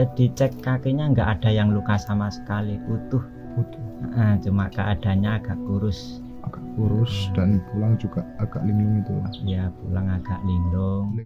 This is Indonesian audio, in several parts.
Ya dicek kakinya nggak ada yang luka sama sekali, utuh. Cuma keadaannya agak kurus. Dan pulang juga agak linglung itu. Ya pulang agak linglung.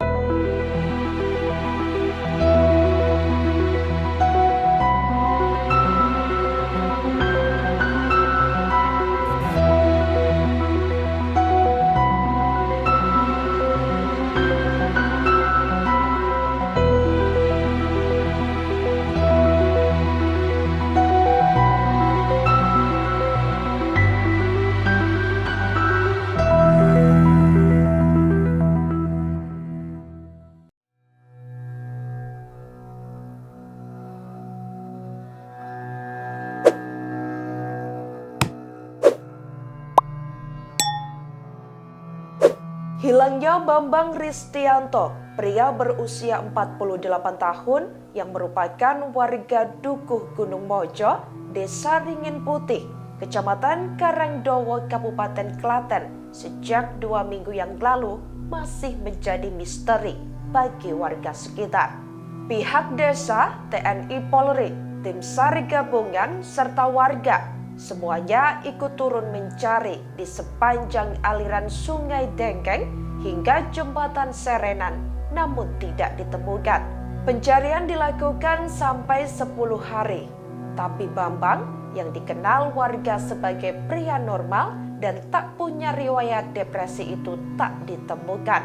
Hilangnya Bambang Ristianto, pria berusia 48 tahun yang merupakan warga Dukuh Gunung Mojo, Desa Ringin Putih, Kecamatan Karangdowo, Kabupaten Klaten, sejak 2 minggu yang lalu masih menjadi misteri bagi warga sekitar. Pihak desa, TNI Polri, tim SAR gabungan, serta warga semuanya ikut turun mencari di sepanjang aliran Sungai Dengkeng hingga Jembatan Serenan, namun tidak ditemukan. Pencarian dilakukan sampai 10 hari, tapi Bambang yang dikenal warga sebagai pria normal dan tak punya riwayat depresi itu tak ditemukan.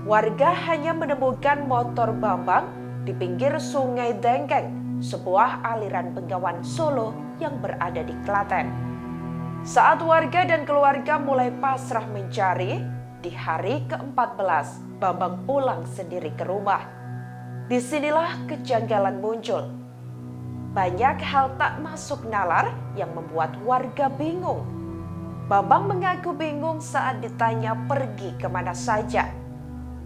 Warga hanya menemukan motor Bambang di pinggir Sungai Dengkeng, sebuah aliran Bengawan Solo yang berada di Klaten. Saat warga dan keluarga mulai pasrah mencari, di hari ke-14 Bambang pulang sendiri ke rumah. Disinilah kejanggalan muncul. Banyak hal tak masuk nalar yang membuat warga bingung. Bambang mengaku bingung saat ditanya pergi kemana saja.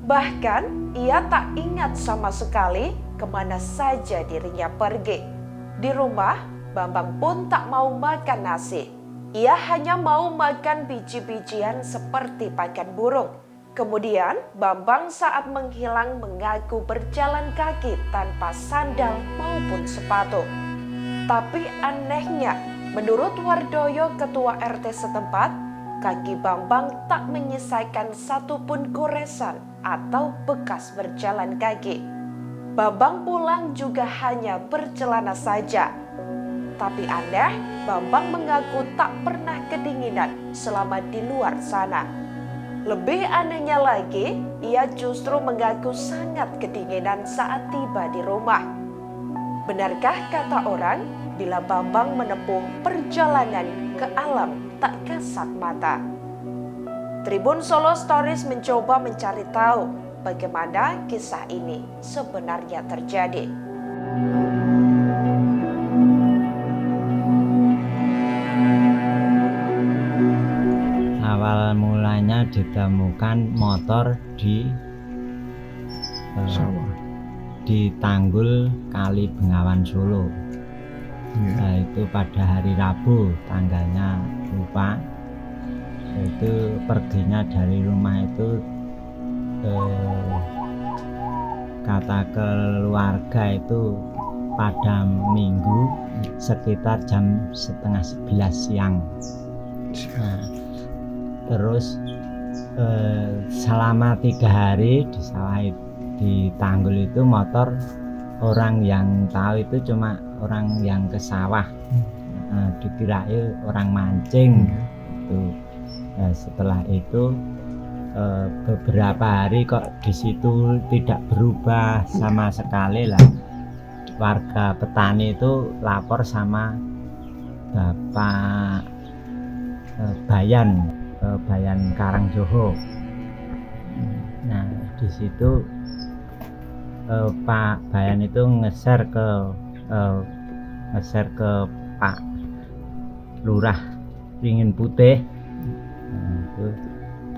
Bahkan ia tak ingat sama sekali kemana saja dirinya pergi. Di rumah, Bambang pun tak mau makan nasi. Ia hanya mau makan biji-bijian seperti pakan burung. Kemudian, Bambang saat menghilang mengaku berjalan kaki tanpa sandal maupun sepatu. Tapi anehnya, menurut Wardoyo, ketua RT setempat, kaki Bambang tak menyisakan satupun goresan atau bekas berjalan kaki. Bambang pulang juga hanya bercelana saja. Tapi aneh, Bambang mengaku tak pernah kedinginan selama di luar sana. Lebih anehnya lagi, ia justru mengaku sangat kedinginan saat tiba di rumah. Benarkah kata orang, bila Bambang menempuh perjalanan ke alam tak kasat mata? Tribun Solo Stories mencoba mencari tahu bagaimana kisah ini sebenarnya terjadi. Awal mulanya ditemukan motor di Sawah. di Tanggul Kali Bengawan Solo. Nah, itu pada hari Rabu, tanggalnya lupa. Itu perginya dari rumah itu kata keluarga itu pada Minggu sekitar jam 10:30 siang. Nah, terus selama 3 hari di sawah di Tanggul itu motor orang yang tahu itu cuma orang yang ke sawah, dikirain orang mancing itu. Setelah itu beberapa hari kok di situ tidak berubah sama sekali lah. Warga petani itu lapor sama Bapak Bayan Karangjoho. Nah, di situ Pak Bayan itu nge-share ke Pak Lurah Ringin Putih. Nah, itu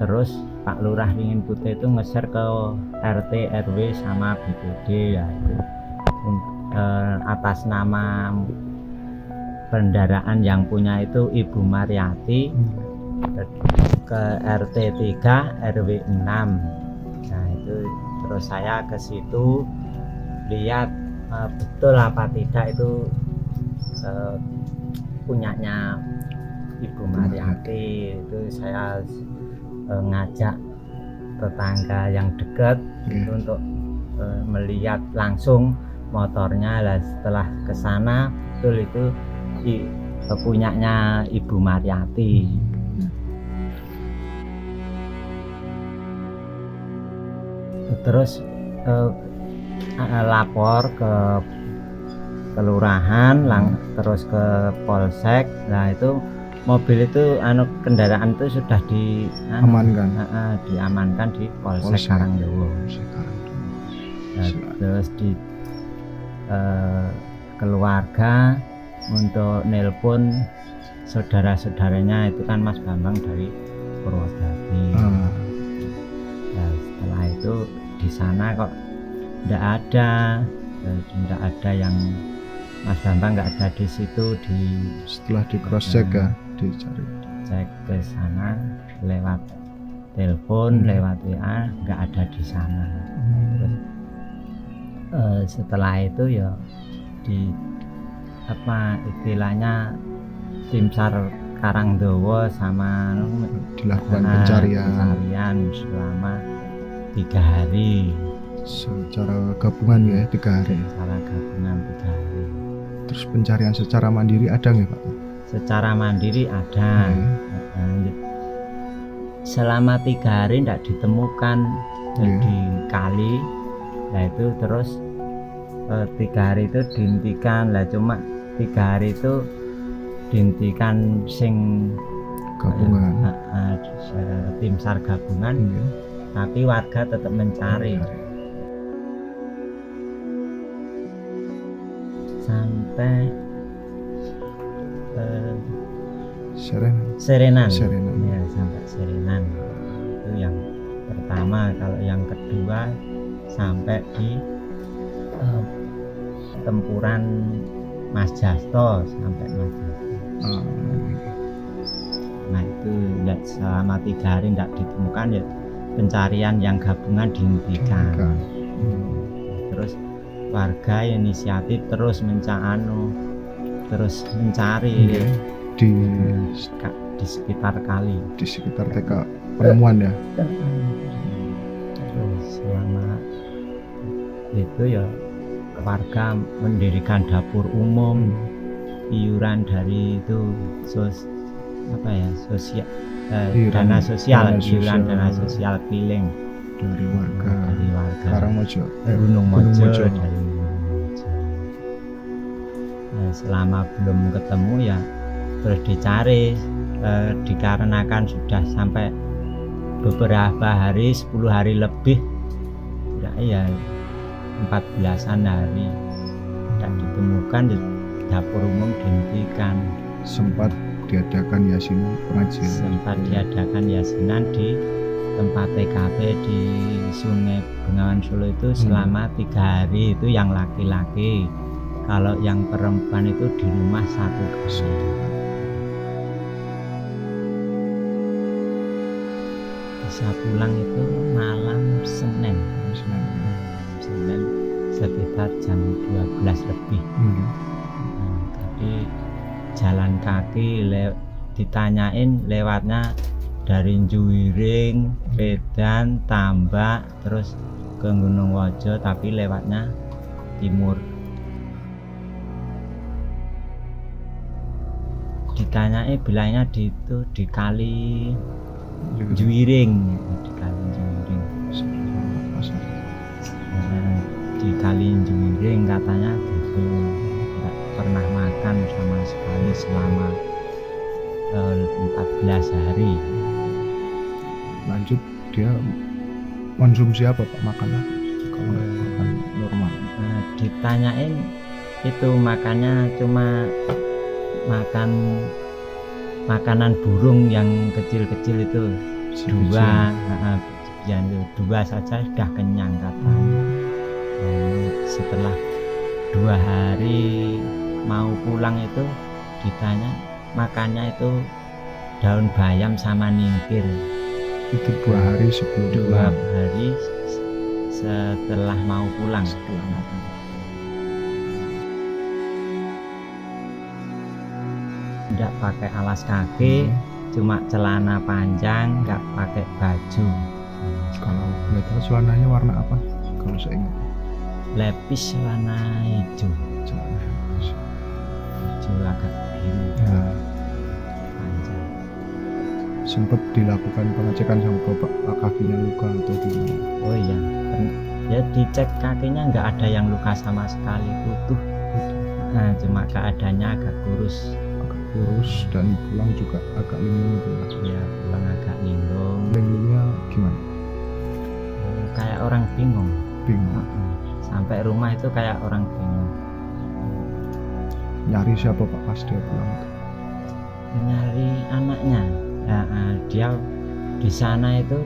terus Pak Lurah Ringin Putih itu nge-share ke RT RW sama BPD, ya itu atas nama kendaraan yang punya itu Ibu Mariati ke RT 3 RW 6. Nah itu terus saya ke situ lihat betul apa tidak itu punyanya Ibu Mariati. Itu saya ngajak tetangga yang dekat itu untuk melihat langsung motornya. Lah setelah kesana betul itu punyanya Ibu Mariati. Terus lapor ke kelurahan, terus ke polsek. Nah itu mobil itu kendaraan itu sudah diamankan di polsek Karangdowo. Nah, terus di keluarga untuk nelpon saudara-saudaranya itu kan Mas Bambang dari Purwodadi. Nah, setelah itu di sana kok tidak ada yang Mas Bambang nggak ada di situ. Setelah di cross check ya, dicari cek ke sana lewat telepon, lewat WA, nggak ada di sana. Terus setelah itu ya istilahnya tim SAR Karangdowo sama dilakukan pencarian selama 3 hari. Secara gabungan ya 3 hari. Secara gabungan 3 hari. Terus pencarian secara mandiri ada nggak Pak? Secara mandiri ada. Selama 3 hari tidak ditemukan di kali. Nah itu terus 3 hari itu dihentikan. Lah cuma 3 hari itu dihentikan sing gabungan, tim SAR gabungan. Tapi warga tetap mencari. Sampai Serenan. Ya, sampai Serenan. Itu yang pertama. Kalau yang kedua sampai di Tempuran Mas Jasto, sampai Mas Jasto. Nah itu selama 3 hari tidak ditemukan, ya pencarian yang gabungan dihentikan. Terus warga inisiatif terus mencari di sekitar kali, di sekitar TK penemuan ya. Terus selama itu ya warga mendirikan dapur umum, iuran dari itu dana sosial keliling dari warga Karangmojo, Gunung Mojo. Dari Mojo. Nah, selama belum ketemu ya terus dicari, dikarenakan sudah sampai beberapa hari, 10 hari lebih, ya 14-an hari tidak ditemukan, dapur umum dihentikan. Sempat diadakan yasinan pengajian. Sempat diadakan yasinan di tempat TKP di Sungai Bengawan Solo itu selama 3 hari. Itu yang laki-laki. Kalau yang perempuan itu di rumah 1 kali. Bisa pulang itu malam Senin sekitar jam 12 lebih. Tadi jalan kaki, ditanyain lewatnya dari Juwiring, Medan, Tambak, terus ke Gunung Wojo, tapi lewatnya timur. Ditanyain bilangnya di kali Juwiring, di kali Juwiring katanya gitu. Tidak pernah makan sama sekali selama 14 hari. Lanjut, dia konsumsi apa Pak, makan apa kalau makan normal? Ditanyain itu makannya cuma makan makanan burung yang kecil-kecil itu, dua saja sudah kenyang katanya. Setelah 2 hari mau pulang itu ditanya makannya itu daun bayam sama ningkir. Itu 2 hari sebelum 2 hari setelah mau pulang. nggak pakai alas kaki, cuma celana panjang, nggak pakai baju. Kalau boleh tahu celananya warna apa? Kalau saya ingat Lepis celana hijau, celana. hijau agak biru Ya, panjang. sempat dilakukan pengecekan sama bapak, kakinya luka atau gimana? Oh iya, ya dicek kakinya nggak ada yang luka sama sekali, utuh. Nah, cuma keadaannya agak kurus. Agak kurus dan pulang juga agak linglung itu ya. Ya, pulang agak linglung. Linglungnya gimana? Kayak orang bingung. Bingung. Sampai rumah itu kayak orang bingung. Nyari siapa pak pas dia pulang itu? Nyari anaknya. Ya, dia di sana itu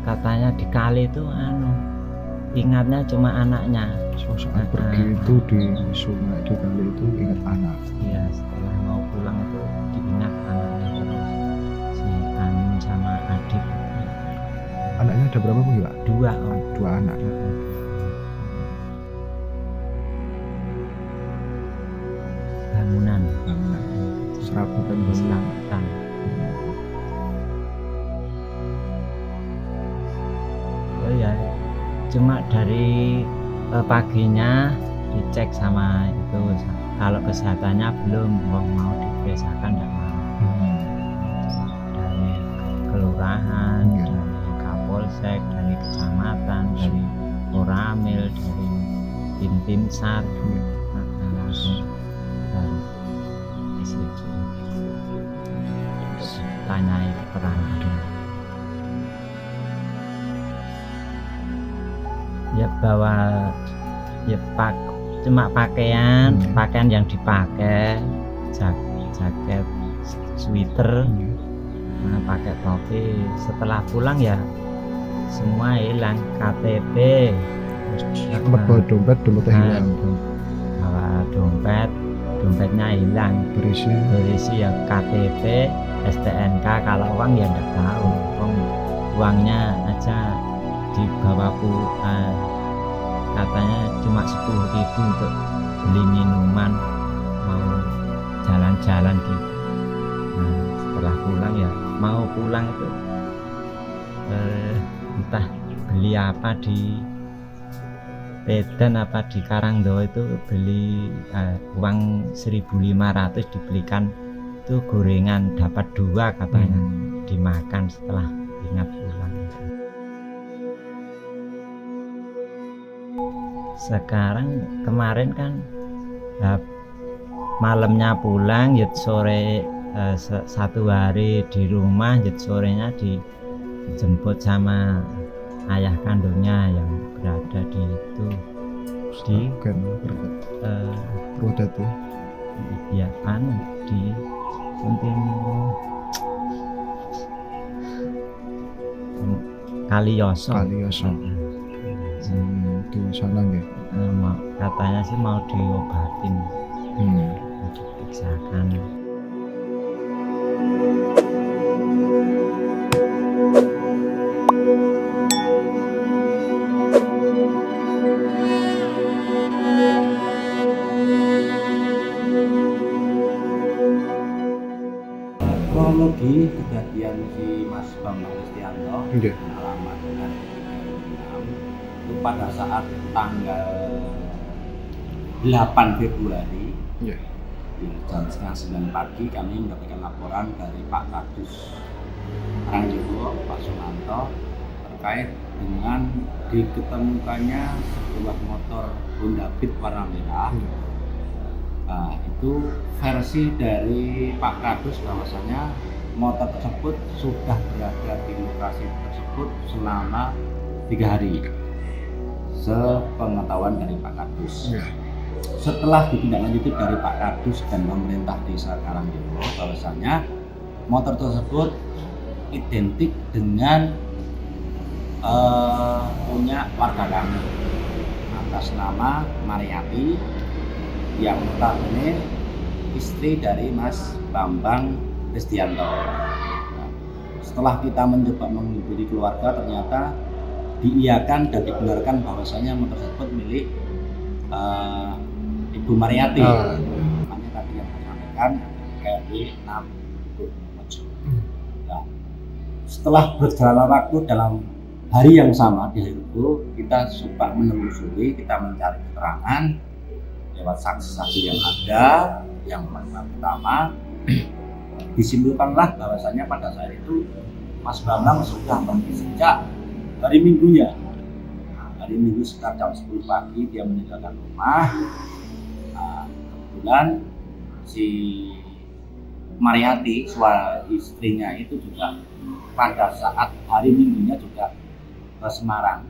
katanya di kali itu ingatnya cuma anaknya. Saat pergi itu di sungai di kali itu ingat anak. Iya, setelah mau pulang itu diingat anaknya terus, si Amin sama Adit. Anaknya ada berapa bu ya? Dua om. Dua anak. Bangunan Serabutan bangunan. Selatan. Oh ya, cuma dari paginya dicek sama itu, kalau kesehatannya belum, mau diperiksakan nggak mau. Dari kelurahan, dari Kapolsek, dari kecamatan, dari Koramil, dari tim SAR, langsung dari SLG tanyai keterangan. Ya bawa ya cuma pakaian yang dipakai, jaket, sweater, pakai topi. Setelah pulang ya semua hilang, KTP, Sempat bawa dompetnya hilang. bawa dompetnya hilang, berisi ya KTP, STNK. Kalau uang ya enggak tahu, uangnya aja dibawa katanya cuma 10.000 untuk beli minuman, mau jalan-jalan gitu. Nah, setelah pulang ya mau pulang itu entah beli apa di Medan apa di Karangdo itu, beli uang 1.500 dibelikan itu gorengan, dapat 2 katanya, dimakan setelah ingat pulang. Sekarang kemarin kan malamnya pulang, sore 1 hari di rumah, sorenya dijemput sama ayah kandungnya yang berada di Purwodat ya. Ya kan di Kaliyoso. Di sana nggih. Katanya sih mau diobatin, diperiksakan. Kronologi kejadian si Mas Bambang Kristianto alamat dengan itu pada saat tanggal 8 Februari jam setengah 9 pagi kami mendapatkan laporan dari Pak Kadus Karangjowo, Pak Sunanto, terkait dengan diketemukannya sebuah motor Honda Beat warna merah. Nah, itu versi dari Pak Kadus bahwasanya motor tersebut sudah berada di lokasi tersebut selama 3 hari. Sepengetahuan dari Pak Kadus. Setelah ditindaklanjuti dari Pak Kadus dan pemerintah desa Karangjowo bahwasanya motor tersebut identik dengan punya warga kami atas nama Mariati yang notabene istri dari Mas Bambang Kristianto. Nah, setelah kita mencoba menghubungi keluarga, ternyata diiyakan dan dibenarkan bahwasanya motor tersebut milik Ibu Mariati. Makanya tadi yang saya sampaikan terkait RW 6 Gunung Mojo. Nah, setelah berjalan waktu dalam hari yang sama di hari itu, kita coba menelusuri, kita mencari keterangan lewat saksi-saksi yang ada. Yang pertama, disimpulkanlah bahwasannya pada saat itu Mas Bambang sudah pergi sejak hari Minggunya. Hari Minggu sekitar jam 10 pagi dia meninggalkan rumah. Kebetulan si Mariati, istrinya itu juga pada saat hari Minggunya juga ke Semarang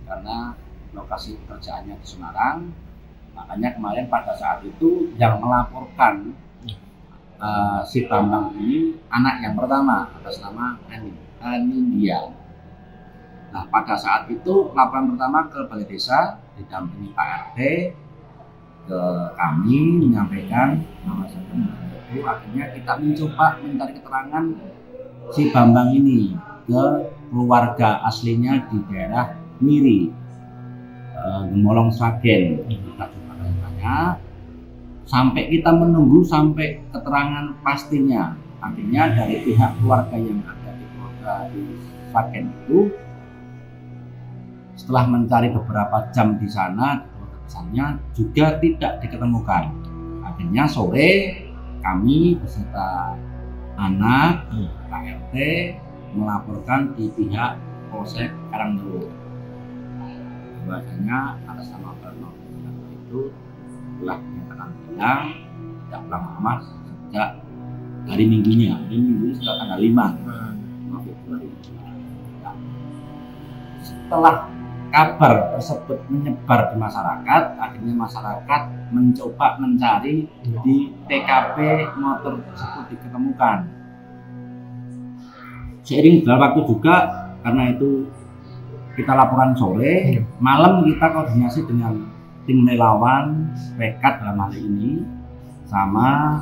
karena lokasi pekerjaannya di Semarang. Makanya kemarin pada saat itu yang melaporkan si Bambang ini anak yang pertama atas nama Anindya. Nah, pada saat itu laporan pertama ke Balai Desa didampingi Pak RT ke kami menyampaikan bahwasannya itu akhirnya kita mencoba mencari keterangan si Bambang ini ke keluarga aslinya di daerah Miri, Gemolong Sragen. Kita coba tanya sampai kita menunggu sampai keterangan pastinya. Artinya dari pihak keluarga yang ada di Sragen itu setelah mencari beberapa jam di sana, misalnya juga tidak diketemukan. Akhirnya sore kami beserta anak Pak RT melaporkan di pihak Polsek Karangdowo. Bahwasanya atas nama Bambang itu telah dinyatakan hilang, tidak pulang rumah sejak hari Minggunya. Hari Minggu sejak tanggal 5 Februari. Nah, setelah kabar tersebut menyebar di masyarakat, akhirnya masyarakat mencoba mencari di TKP motor tersebut diketemukan. Seiring berjalan waktu juga, karena itu kita laporan sore, malam kita koordinasi dengan tim relawan PK dalam hal ini sama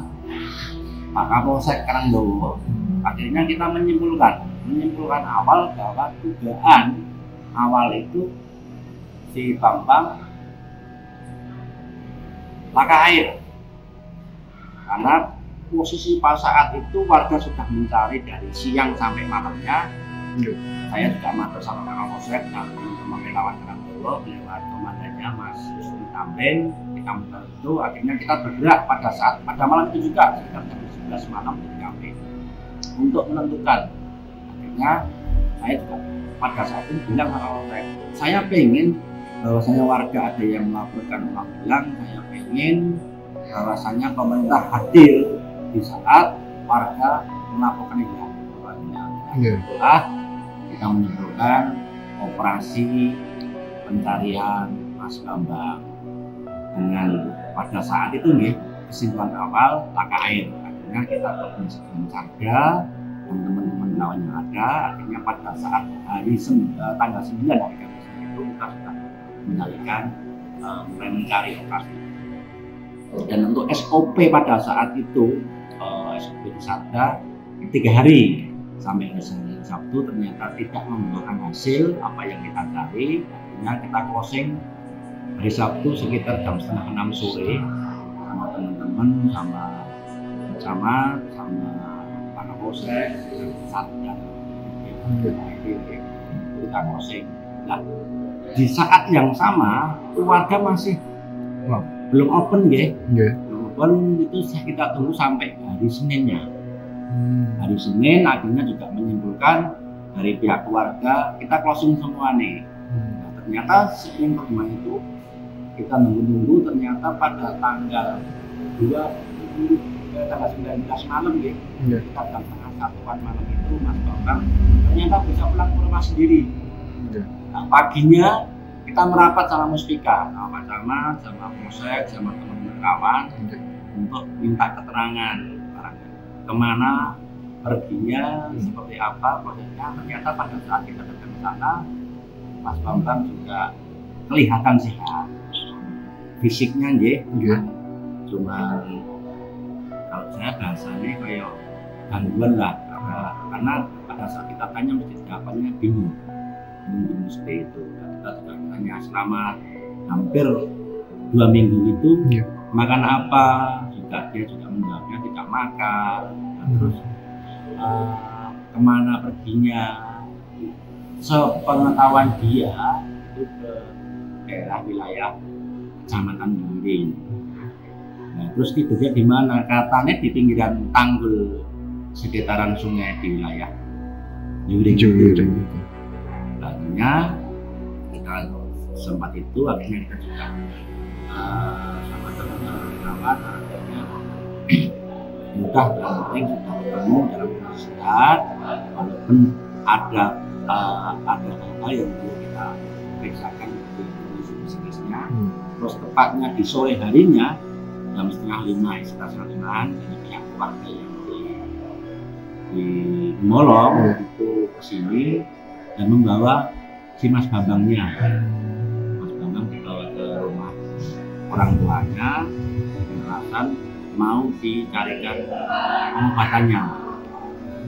Pak Kapolsek Karangdowo. Akhirnya kita menyimpulkan awal bahwa dugaan awal itu si Bambang laka air, karena posisi pada saat itu warga sudah mencari dari siang sampai malamnya. Saya juga matur sama Pak Kapolsek dan teman-teman relawan Karangdowo lewat komandannya Mas Yusuf Tamrin. Kita membantu, akhirnya kita bergerak pada malam itu juga sekitar jam 11 malam di TKP untuk menentukan. Akhirnya saya juga pada saat itu bilang sama saya pengen bahwasanya warga ada yang melaporkan ulang bilang, saya pengen bahwasanya pemerintah hadir di saat warga melaporkan hilang. Kita menyimpulkan operasi pencarian Mas Bambang dengan pada saat itu nih kesimpulan awal laka air. Akhirnya kita koordinasi dengan warga dan teman-teman lawan yang ada. Akhirnya pada saat tanggal 9 hari Kamis itu kita sudah menjalankan mulai mencari lokasi. Dan untuk SOP pada saat itu SOP di Sada 3 hari sampai hari Senin Sabtu ternyata tidak membuahkan hasil apa yang kita cari. Akhirnya kita closing hari Sabtu sekitar jam 5:30 sore sama teman-teman sama Pak Kapolsek Satgas kita closing. Nah, di saat yang sama keluarga masih belum open ya. Belum open itu kita tunggu sampai hari Seninnya. Hari Senin akhirnya juga menyimpulkan dari pihak keluarga kita closing semua nih. Nah, ternyata Senin pertama itu kita nunggu ternyata pada tanggal 19 malam ya. Kita jam setengah 1-an malam itu Mas Bambang ternyata bisa pulang ke rumah sendiri. Nah, paginya kita merapat sama Muspika, sama Polsek, sama teman-teman kawan untuk minta keterangan kemana perginya, seperti apa prosesnya. Ternyata pada saat kita datang ke sana, Mas Bambang juga kelihatan sehat, fisiknya cuma kalau saya bahasanya kayak gangguan lah, karena pada saat kita tanya mesti jawabannya bingung seperti itu. Kita juga tanya selama hampir 2 minggu itu makan apa, juga dia juga menjawabnya tidak makan, terus kemana perginya, sepengetahuan dia itu ke daerah wilayah Kecamatan Yuring. Nah, terus tidurnya di mana? Katanya di pinggiran tanggul sekitaran sungai di wilayah Yuring. Akhirnya kita sempat itu akhirnya kita juga sama teman-teman relawan akhirnya mudah yang penting sudah ketemu dalam kondisi sehat, walaupun ada hal yang perlu kita periksakan di kondisi psikisnya. Terus tepatnya di sore harinya jam 4:30 sekitar 4:30 dari pihak keluarga yang di Molong itu kesini dan membawa si Mas Bambangnya. Mas Bambang dibawa ke rumah orang tuanya dengan alasan mau dicarikan pengobatannya.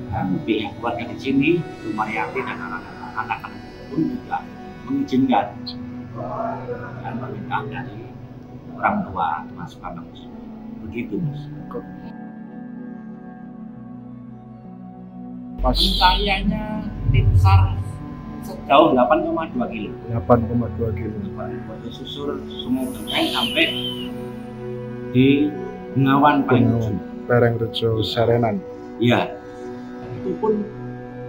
Dan pihak keluarga di sini, Mariati dan anak-anak pun juga mengizinkan dan permintaan dari orang tua Mas Bambang. Begitu Mas. Pencariannya tim SAR sejauh 8,2 kilo. 8,2 kilo. Susur Sungai Benteng sampai di Bengawan Parengrejo. Parengrejo Sarenan. Iya. Itu pun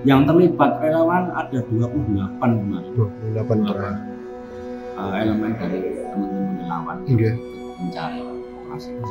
yang terlibat relawan ada 28 Mas. 28 orang. Elemen dari teman-teman relawan Nggih. mencari proses.